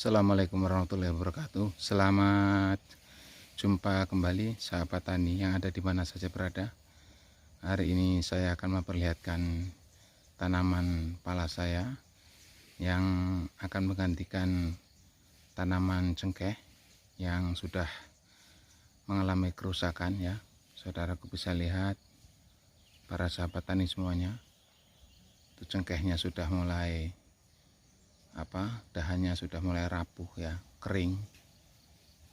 Assalamualaikum warahmatullahi wabarakatuh. Selamat jumpa kembali sahabat tani yang ada di mana saja berada. Hari ini saya akan memperlihatkan tanaman pala saya yang akan menggantikan tanaman cengkeh yang sudah mengalami kerusakan ya. Saudaraku bisa lihat, para sahabat tani semuanya, itu cengkehnya sudah mulai dahannya sudah mulai rapuh ya, kering.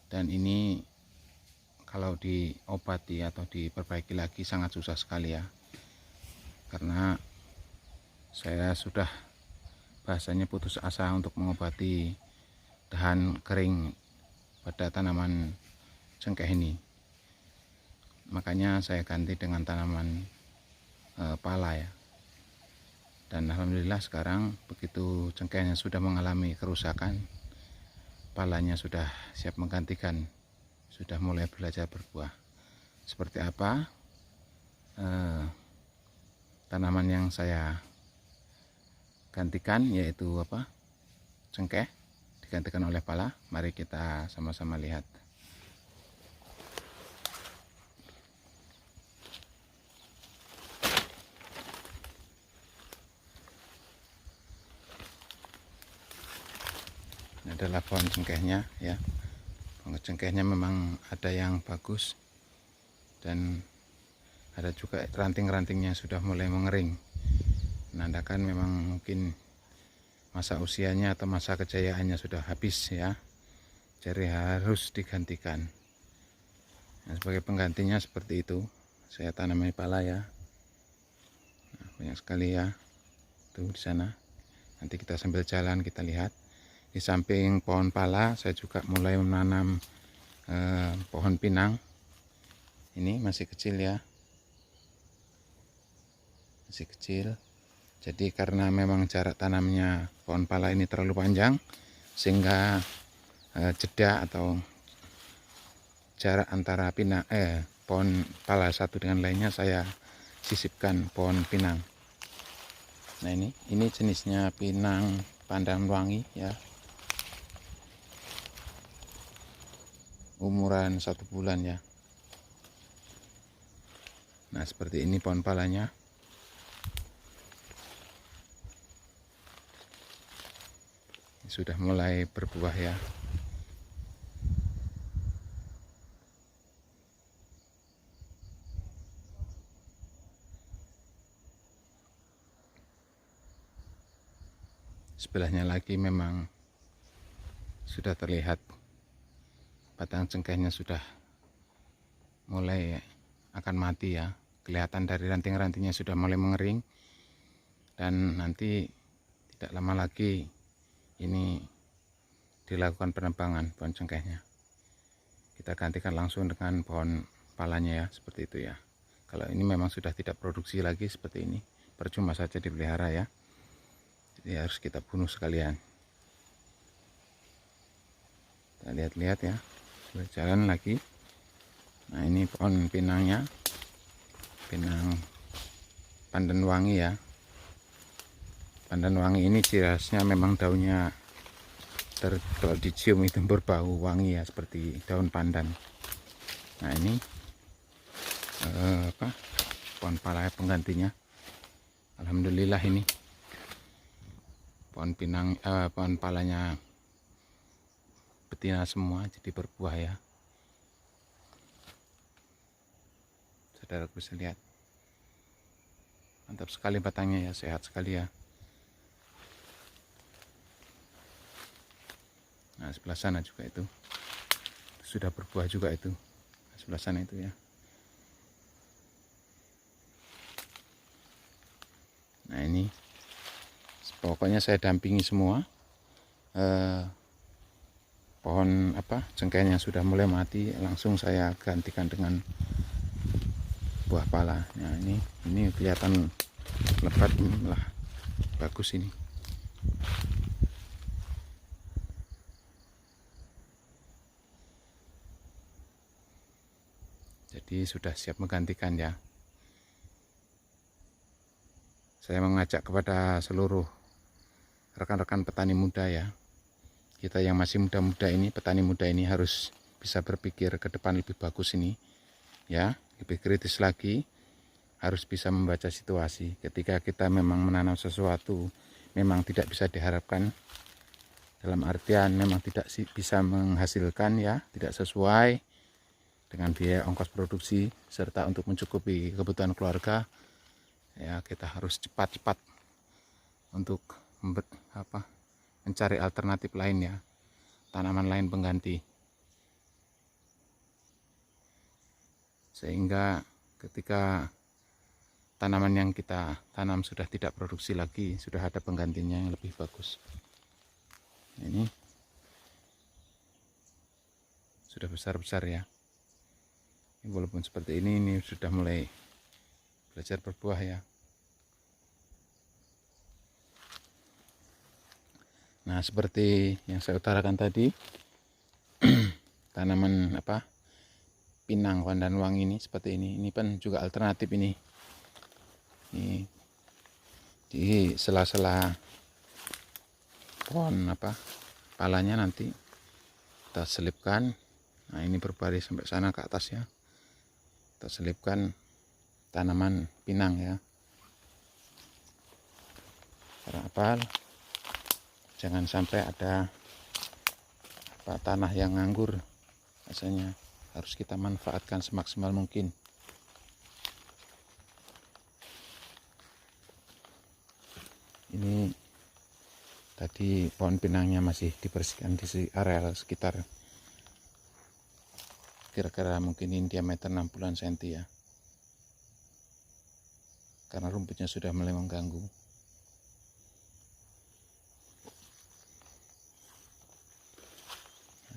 Dan ini kalau diobati atau diperbaiki lagi sangat susah sekali ya, karena saya sudah bahasanya putus asa untuk mengobati dahan kering pada tanaman cengkeh ini. Makanya saya ganti dengan tanaman pala ya. Dan alhamdulillah sekarang begitu cengkehnya sudah mengalami kerusakan, palanya sudah siap menggantikan, sudah mulai belajar berbuah. Seperti apa tanaman yang saya gantikan, yaitu cengkeh digantikan oleh pala. Mari kita sama-sama lihat. Ini adalah pohon cengkehnya ya. Pohon cengkehnya memang ada yang bagus dan ada juga ranting-rantingnya sudah mulai mengering, menandakan memang mungkin masa usianya atau masa kejayaannya sudah habis ya, jadi harus digantikan. Nah, sebagai penggantinya seperti itu saya tanami pala ya. Nah, banyak sekali ya tuh di sana. Nanti kita sambil jalan kita lihat. Di samping pohon pala saya juga mulai menanam pohon pinang. Ini masih kecil ya, masih kecil. Jadi karena memang jarak tanamnya pohon pala ini terlalu panjang, sehingga jeda atau jarak antara pohon pala satu dengan lainnya saya sisipkan pohon pinang. Nah ini jenisnya pinang pandan wangi ya, umuran 1 bulan ya. Nah seperti ini pohon palanya. Sudah mulai berbuah ya. Sebelahnya lagi memang sudah terlihat batang cengkehnya sudah mulai akan mati ya. Kelihatan dari ranting-rantingnya sudah mulai mengering, dan nanti tidak lama lagi ini dilakukan penebangan pohon cengkehnya. Kita gantikan langsung dengan pohon palanya ya, seperti itu ya. Kalau ini memang sudah tidak produksi lagi seperti ini, percuma saja dipelihara ya. Jadi harus kita bunuh sekalian. Kita lihat-lihat ya, berjalan lagi. Nah ini pohon pinangnya, pinang pandan wangi ya. Pandan wangi ini ciri khasnya memang daunnya kalau dicium itu berbau wangi ya, seperti daun pandan. Nah ini pohon pala penggantinya. Alhamdulillah ini pohon palanya betina semua, jadi berbuah ya. Saudara bisa lihat, mantap sekali batangnya ya, sehat sekali ya. Nah sebelah sana juga itu sudah berbuah juga itu, sebelah sana itu ya. Nah ini pokoknya saya dampingi semua. Pohon cengkehnya sudah mulai mati, langsung saya gantikan dengan buah pala. Nah ini kelihatan lebat lah, bagus ini. Jadi sudah siap menggantikan ya. Saya mengajak kepada seluruh rekan-rekan petani muda ya, Kita yang masih muda-muda ini, petani muda ini harus bisa berpikir ke depan lebih bagus ini, ya, lebih kritis lagi, harus bisa membaca situasi. Ketika kita memang menanam sesuatu, memang tidak bisa diharapkan, dalam artian memang tidak bisa menghasilkan, ya, tidak sesuai dengan biaya ongkos produksi serta untuk mencukupi kebutuhan keluarga, ya kita harus cepat-cepat untuk mencari alternatif lain, ya, tanaman lain pengganti, sehingga ketika tanaman yang kita tanam sudah tidak produksi lagi, sudah ada penggantinya yang lebih bagus. Ini sudah besar-besar, ya. Walaupun seperti ini sudah mulai belajar berbuah, ya. Nah, seperti yang saya utarakan tadi, tanaman pinang pandan wangi ini seperti ini kan juga alternatif ini. Ini di sela-sela pohon palanya nanti kita selipkan. Nah, ini berbaris sampai sana ke atas, ya. Kita selipkan tanaman pinang, ya. Karena jangan sampai ada tanah yang nganggur, rasanya harus kita manfaatkan semaksimal mungkin. Ini tadi pohon pinangnya masih dibersihkan di areal sekitar kira-kira mungkin ini diameter 60 cm, ya, karena rumputnya sudah mulai mengganggu.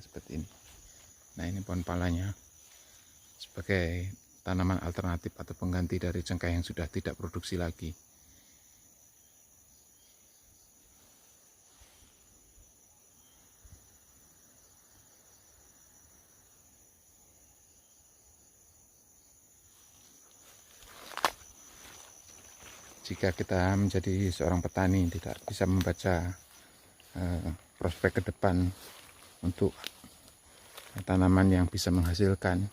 Seperti ini. Nah, ini pohon palanya sebagai tanaman alternatif atau pengganti dari cengkeh yang sudah tidak produksi lagi. Jika kita menjadi seorang petani tidak bisa membaca prospek ke depan untuk tanaman yang bisa menghasilkan,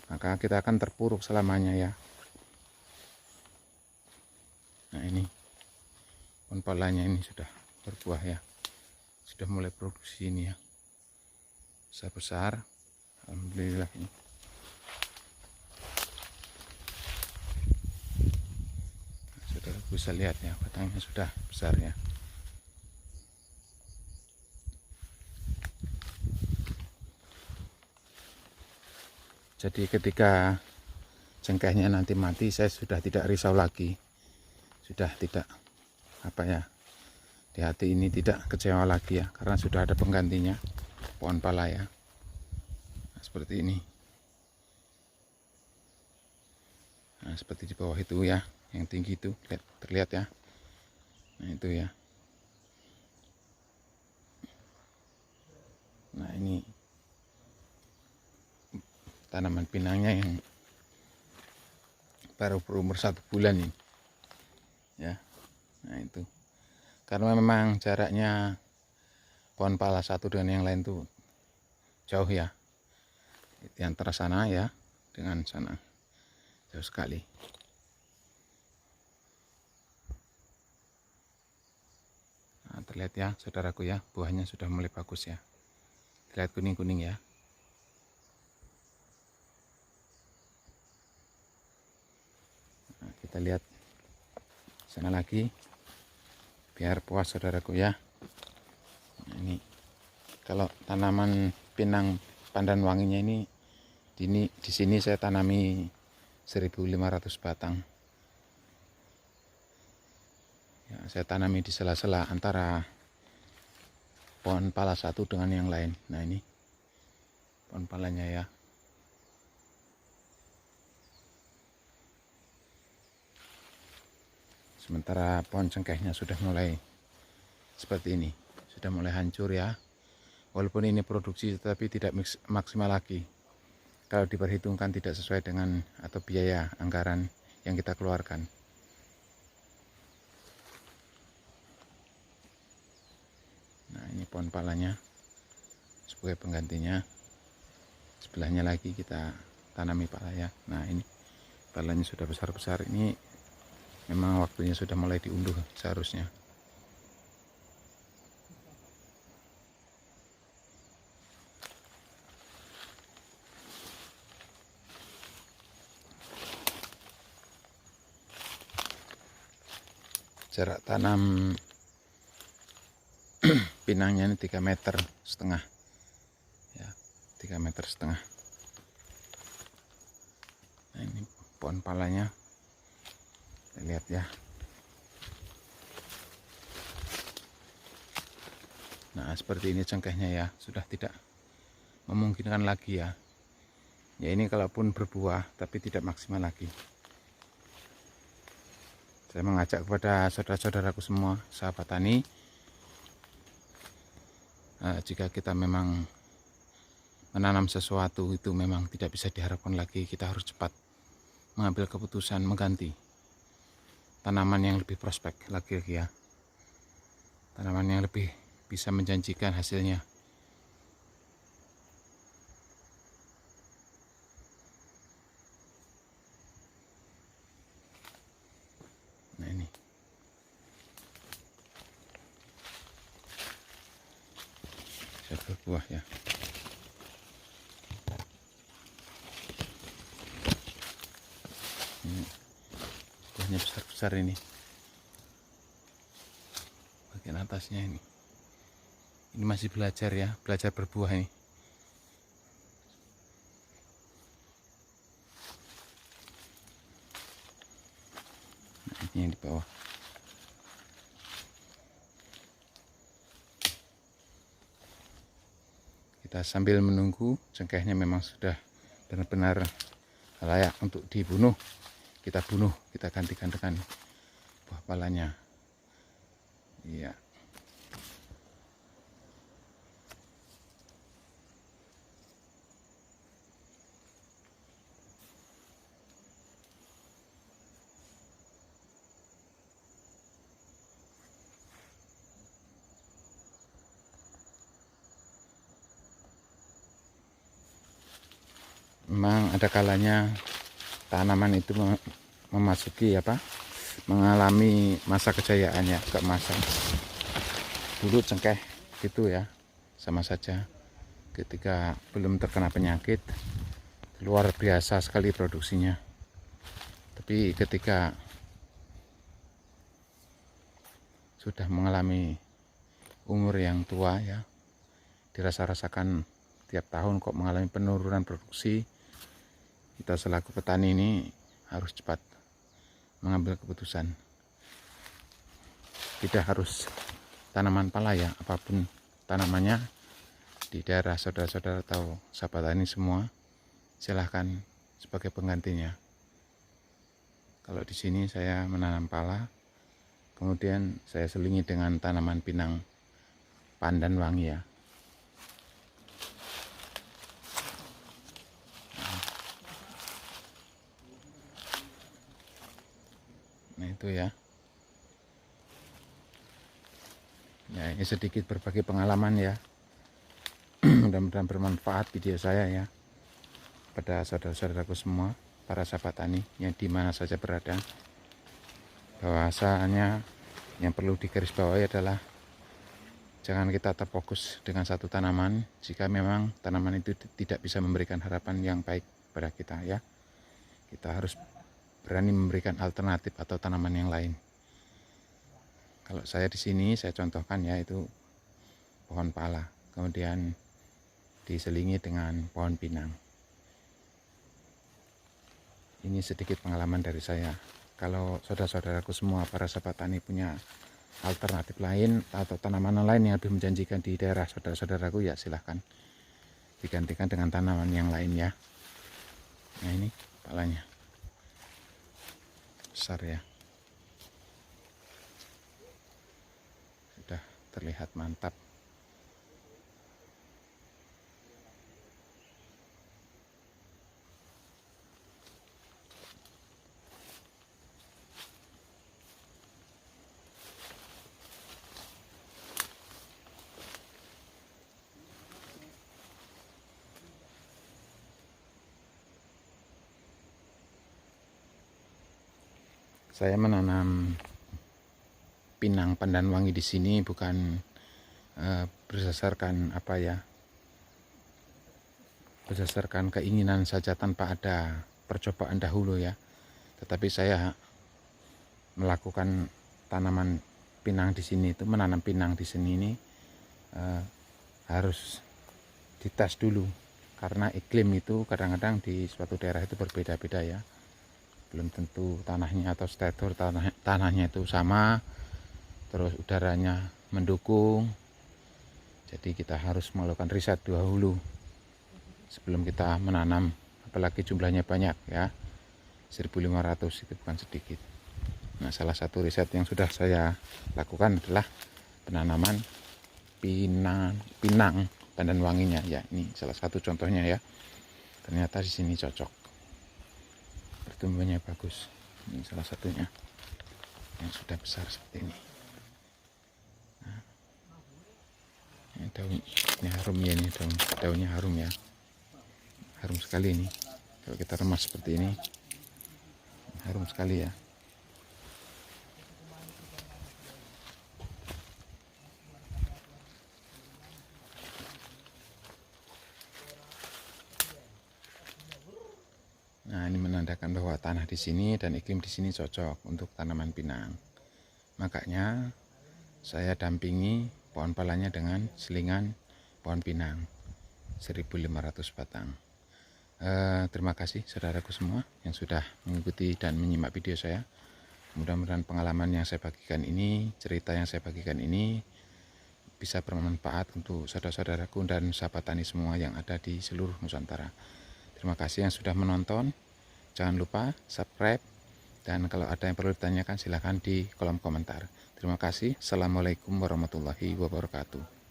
maka kita akan terpuruk selamanya, ya. Nah, ini pohon palanya ini sudah berbuah, ya, sudah mulai produksi ini, ya, besar-besar, alhamdulillah. Ini sudah bisa lihat, ya, batangnya sudah besar, ya. Jadi ketika cengkehnya nanti mati, saya sudah tidak risau lagi, sudah tidak di hati ini tidak kecewa lagi, ya, karena sudah ada penggantinya, pohon pala, ya. Nah, seperti ini. Nah, seperti di bawah itu, ya, yang tinggi itu terlihat, ya. Nah, itu, ya. Nah, ini tanaman pinangnya yang baru berumur 1 bulan ini, ya. Nah, itu karena memang jaraknya pohon pala satu dengan yang lain tuh jauh, ya, di antara sana, ya, dengan sana jauh sekali. Nah, terlihat, ya, saudaraku, ya, buahnya sudah mulai bagus, ya, terlihat kuning-kuning, ya. Nah, kita lihat sana lagi biar puas, saudaraku, ya. Nah, ini kalau tanaman pinang pandan wanginya ini di sini saya tanami 1.500 batang, ya, saya tanami di sela-sela antara pohon pala satu dengan yang lain. Nah, ini pohon palanya, ya. Sementara pohon cengkehnya sudah mulai seperti ini, sudah mulai hancur, ya. Walaupun ini produksi tetapi tidak maksimal lagi kalau diperhitungkan, tidak sesuai dengan atau biaya anggaran yang kita keluarkan. Nah, ini pohon palanya sebagai penggantinya. Sebelahnya lagi kita tanami pala ya. Nah ini palanya sudah besar-besar, ini memang waktunya sudah mulai diunduh seharusnya. Jarak tanam pinangnya ini 3,5 meter ya, 3,5 meter. Nah ini pohon palanya, kita lihat ya. Nah seperti ini cengkehnya ya, sudah tidak memungkinkan lagi ya. Ya ini kalaupun berbuah tapi tidak maksimal lagi. Saya mengajak kepada saudara-saudaraku semua, sahabat tani, jika kita memang menanam sesuatu itu memang tidak bisa diharapkan lagi, kita harus cepat mengambil keputusan mengganti tanaman yang lebih prospek lagi ya, tanaman yang lebih bisa menjanjikan hasilnya. Nah ini sudah berbuah ya. Ini buahnya besar-besar ini, bagian atasnya ini masih belajar ya, belajar berbuah ini. Nah ini yang di bawah. Kita sambil menunggu cengkehnya memang sudah benar-benar layak untuk dibunuh, kita bunuh, kita gantikan dengan buah palanya. Iya. Memang ada kalanya tanaman itu memasuki mengalami masa kejayaannya, keemasan. Dulu cengkeh gitu ya, sama saja ketika belum terkena penyakit luar biasa sekali produksinya. Tapi ketika sudah mengalami umur yang tua ya, dirasa-rasakan tiap tahun kok mengalami penurunan produksi. Kita selaku petani ini harus cepat mengambil keputusan. Tidak harus tanaman pala ya, apapun tanamannya di daerah saudara-saudara atau sahabat tani semua, silahkan sebagai penggantinya. Kalau di sini saya menanam pala, kemudian saya selingi dengan tanaman pinang pandan wangi ya. Nah itu ya. Ya ini sedikit berbagi pengalaman ya. Mudah-mudahan bermanfaat video saya ya, pada saudara-saudaraku semua, para sahabat tani yang di mana saja berada. Bahwasanya yang perlu digarisbawahi adalah jangan kita terfokus dengan satu tanaman jika memang tanaman itu tidak bisa memberikan harapan yang baik pada kita ya. Kita harus berani memberikan alternatif atau tanaman yang lain. Kalau saya di sini saya contohkan ya, itu pohon pala, kemudian diselingi dengan pohon pinang. Ini sedikit pengalaman dari saya. Kalau saudara-saudaraku semua, para sahabat tani punya alternatif lain atau tanaman lain yang lebih menjanjikan di daerah saudara-saudaraku, ya silahkan digantikan dengan tanaman yang lain ya. Nah ini palanya besar ya, sudah terlihat mantap. Saya menanam pinang pandan wangi di sini bukan berdasarkan apa ya, berdasarkan keinginan saja tanpa ada percobaan dahulu ya. Tetapi saya melakukan tanaman pinang di sini itu, menanam pinang di sini ini harus dites dulu, karena iklim itu kadang-kadang di suatu daerah itu berbeda-beda ya. Belum tentu tanahnya atau statur tanahnya itu sama, terus udaranya mendukung. Jadi kita harus melakukan riset dahulu sebelum kita menanam, apalagi jumlahnya banyak ya, 1.500 itu bukan sedikit. Nah, salah satu riset yang sudah saya lakukan adalah penanaman pinang pandan wanginya ya. Ini salah satu contohnya ya, ternyata di sini cocok, pertumbuhannya bagus. Ini salah satunya yang sudah besar seperti ini. Nah, ini daun, ini harum ya, ini daunnya harum ya, harum sekali ini. Kalau kita remas seperti ini harum sekali ya. Nah, ini menandakan bahwa tanah di sini dan iklim di sini cocok untuk tanaman pinang. Makanya saya dampingi pohon palanya dengan selingan pohon pinang 1.500 batang. Terima kasih saudaraku semua yang sudah mengikuti dan menyimak video saya. Mudah-mudahan pengalaman yang saya bagikan ini, cerita yang saya bagikan ini bisa bermanfaat untuk saudara-saudaraku dan sahabat tani semua yang ada di seluruh Nusantara. Terima kasih yang sudah menonton. Jangan lupa subscribe, dan kalau ada yang perlu ditanyakan silahkan di kolom komentar. Terima kasih. Assalamualaikum warahmatullahi wabarakatuh.